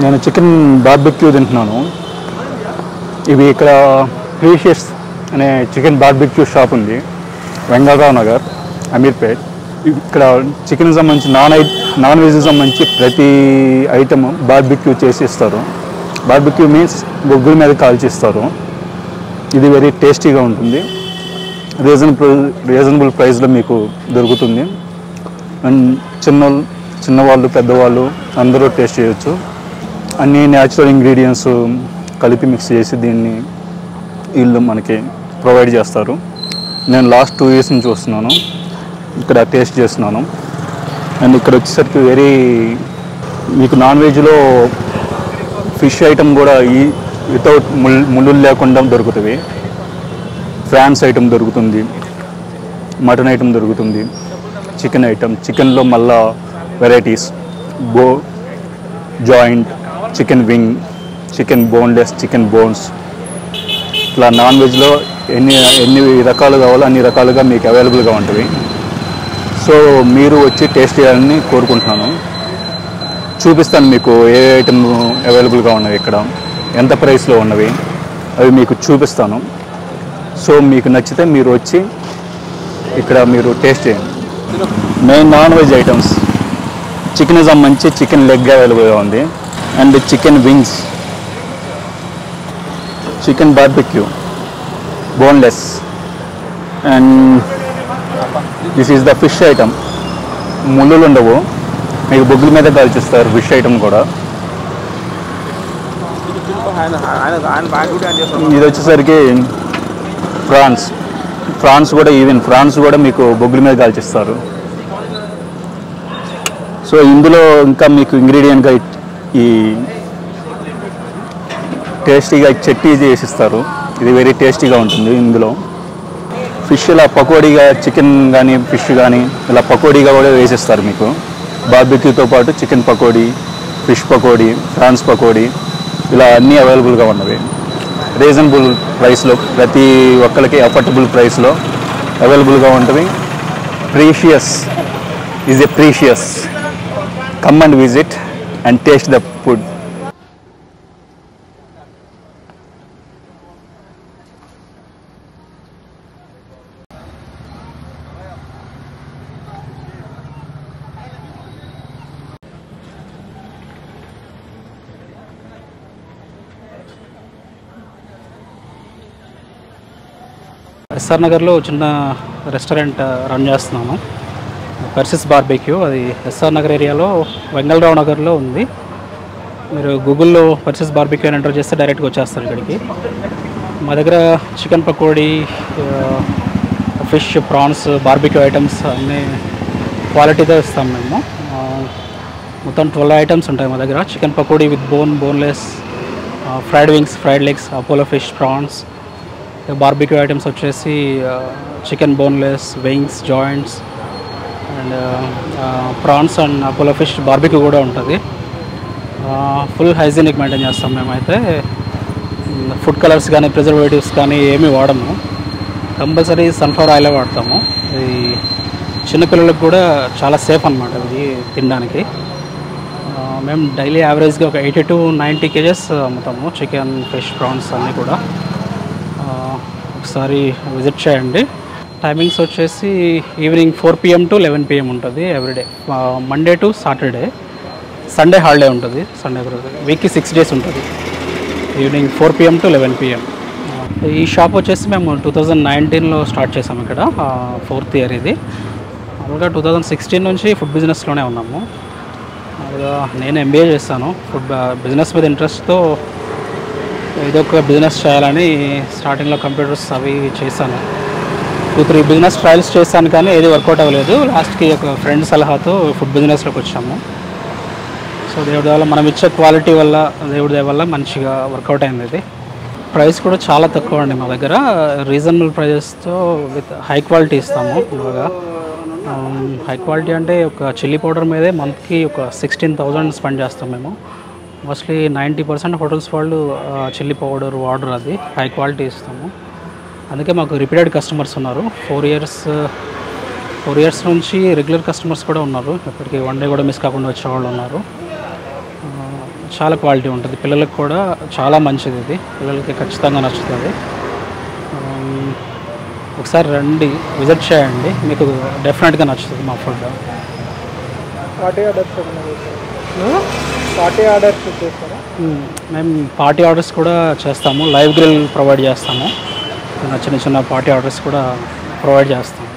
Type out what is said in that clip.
నేను chicken barbecue తింటున్నాను. ఇవి ఇక్కడ ప్రీషియస్ అనే చికెన్ బార్బిక్యూ షాప్ ఉంది, వెంగళరావు నగర్, అమీర్పేట్. ఇక్కడ చికెన్ సంబంధించి నాన్ వెజ్ సంబంధించి ప్రతి ఐటమ్ బార్బిక్యూ చేసి ఇస్తారు. బార్బిక్యూ మీన్స్ బొగ్గుల మీద కాల్చిస్తారు. ఇది వెరీ టేస్టీగా ఉంటుంది. రీజనబుల్ ప్రైస్లో మీకు దొరుకుతుంది. అండ్ చిన్నవాళ్ళు పెద్దవాళ్ళు అందరూ టేస్ట్ చేయొచ్చు. అన్ని న్యాచురల్ ఇంగ్రీడియంట్స్ కలిపి మిక్స్ చేసి దీన్ని వీళ్ళు మనకి ప్రొవైడ్ చేస్తారు. నేను లాస్ట్ 2 years నుంచి చూస్తున్నాను, ఇక్కడ టేస్ట్ చేస్తున్నాను. అండ్ ఇక్కడ వచ్చేసరికి మీకు నాన్ వెజ్లో ఫిష్ ఐటమ్ కూడా వితౌట్ ముళ్ళు లేకుండా దొరుకుతుంది. ఫ్రాన్స్ ఐటమ్ దొరుకుతుంది, మటన్ ఐటమ్ దొరుకుతుంది, చికెన్ ఐటమ్, చికెన్లో మళ్ళా varieties, joint, chicken wing, chicken boneless, chicken bones, ఇట్లా నాన్ వెజ్లో ఎన్ని రకాలు కావాలో అన్ని రకాలుగా మీకు అవైలబుల్గా ఉంటుంది. సో మీరు వచ్చి టేస్ట్ చేయాలని కోరుకుంటున్నాను. చూపిస్తాను మీకు ఏ ఐటమ్ అవైలబుల్గా ఉన్నవి, ఇక్కడ ఎంత ప్రైస్లో ఉన్నవి అవి మీకు చూపిస్తాను. సో మీకు నచ్చితే మీరు వచ్చి ఇక్కడ మీరు టేస్ట్ చేయండి. Main non veg items chicken సంబంధించి చికెన్ లెగ్ అవైలబుల్గా ఉంది, and chicken wings, chicken barbecue boneless, and this is the fish item. ముళ్ళులు ఉండవు, మీకు బొగ్గుల మీద కాల్చిస్తారు. ఫిష్ ఐటమ్ కూడా ఇది వచ్చేసరికి ఫ్రాన్స్ కూడా మీకు బొగ్గుల మీద కాల్చిస్తారు. సో ఇందులో ఇంకా మీకు ఇంగ్రీడియంట్గా ఈ టేస్టీగా చట్నీ చేసిస్తారు. ఇది వెరీ టేస్టీగా ఉంటుంది. ఇందులో ఫిష్ ఇలా పకోడీగా, చికెన్ కానీ ఫిష్ కానీ ఇలా పకోడీగా కూడా వేసిస్తారు మీకు. బార్బిక్యూతో పాటు chicken pakodi, fish pakodi, prawns pakodi ఇలా అన్నీ అవైలబుల్గా ఉన్నవి. రీజనబుల్ ప్రైస్లో, ప్రతి ఒక్కరికి అఫోర్డబుల్ ప్రైస్లో అవైలబుల్గా ఉంటుంది. Precious is a precious. Come and visit and taste the food. SR నగర్లో చిన్న రెస్టారెంట్ రన్ చేస్తున్నాను, పర్సిస్ బార్బెక్యూ. అది ఎస్ఆర్ నగర్ ఏరియాలో వెంగళరావు నగర్లో ఉంది. మీరు గూగుల్లో పర్సిస్ బార్బెక్యూ అని ఎంటర్ చేస్తే డైరెక్ట్గా వచ్చేస్తారు ఇక్కడికి. మా దగ్గర chicken pakodi, fish, prawns, barbecue items అన్నీ క్వాలిటీతో ఇస్తాం మేము. మొత్తం 12 ఐటమ్స్ ఉంటాయి మా దగ్గర. Chicken pakodi with boneless, fried wings, fried legs, Apollo fish, prawns. Barbecue items వచ్చేసి chicken boneless, wings, joints, and prawns and Apollo fish barbecue కూడా ఉంటుంది. ఫుల్ హైజీనిక్ మెయింటైన్ చేస్తాం మేమైతే. ఫుడ్ కలర్స్ కానీ ప్రిజర్వేటివ్స్ కానీ ఏమీ వాడము. కంపల్సరీ సన్ఫ్లవర్ ఆయిలే వాడతాము. ఇది చిన్నపిల్లలకు కూడా చాలా సేఫ్ అన్నమాట ఇది తినడానికి. మేము డైలీ యావరేజ్గా ఒక 80 to 90 kgs అమ్ముతాము, చికెన్, ఫిష్, ప్రాన్స్ అన్నీ కూడా. ఒకసారి విజిట్ చేయండి. టైమింగ్స్ వచ్చేసి ఈవినింగ్ 4 PM to 11 PM ఉంటుంది everyday, Monday to Saturday. Sunday holiday ఉంటుంది. సండే వీక్కి 6 days ఉంటుంది. Evening 4 PM to 11 PM. ఈ షాప్ వచ్చేసి మేము 2019లో స్టార్ట్ చేసాము ఇక్కడ, 4th year ఇది. మామూలుగా 2016 నుంచి ఫుడ్ బిజినెస్లోనే ఉన్నాము. మామూలుగా నేను MBA చేస్తాను. ఫుడ్ బిజినెస్ మీద ఇంట్రెస్ట్తో ఇదొక బిజినెస్ చేయాలని స్టార్టింగ్లో కంప్యూటర్స్ అవి చేశాను. 2-3 బిజినెస్ ట్రయల్స్ చేశాను, కానీ ఏది వర్కౌట్ అవ్వలేదు. లాస్ట్కి ఒక ఫ్రెండ్ సలహాతో ఫుడ్ బిజినెస్లోకి వచ్చాము. సో దేవుడి వల్ల, మనం ఇచ్చే క్వాలిటీ వల్ల, దేవుడి వల్ల మంచిగా వర్కౌట్ అయింది ఇది. ప్రైస్ కూడా చాలా తక్కువ అండి మా దగ్గర. రీజనబుల్ ప్రైజెస్తో విత్ హై క్వాలిటీ ఇస్తాము. బాగా హై క్వాలిటీ అంటే ఒక చిల్లీ పౌడర్ మీదే మంత్కి ఒక 16,000 స్పెండ్ చేస్తాం మేము. మోస్ట్లీ 90% హోటల్స్ వాళ్ళు చిల్లీ పౌడర్ వాడరు, అది హై క్వాలిటీ ఇస్తాము. అందుకే మాకు రిపీటెడ్ కస్టమర్స్ ఉన్నారు. 4 years నుంచి రెగ్యులర్ కస్టమర్స్ కూడా ఉన్నారు. ఇప్పటికీ 1 day కూడా మిస్ కాకుండా వచ్చేవాళ్ళు ఉన్నారు. చాలా క్వాలిటీ ఉంటుంది, పిల్లలకు కూడా చాలా మంచిది, ఇది పిల్లలకి ఖచ్చితంగా నచ్చుతుంది. ఒకసారి రండి, విజిట్ చేయండి, మీకు డెఫినెట్గా నచ్చుతుంది మా ఫుడ్. మేము పార్టీ ఆర్డర్స్ కూడా చేస్తాము, లైవ్ గ్రిల్ ప్రొవైడ్ చేస్తాము, చిన్న చిన్న పార్టీ ఆర్డర్స్ కూడా ప్రొవైడ్ చేస్తాము.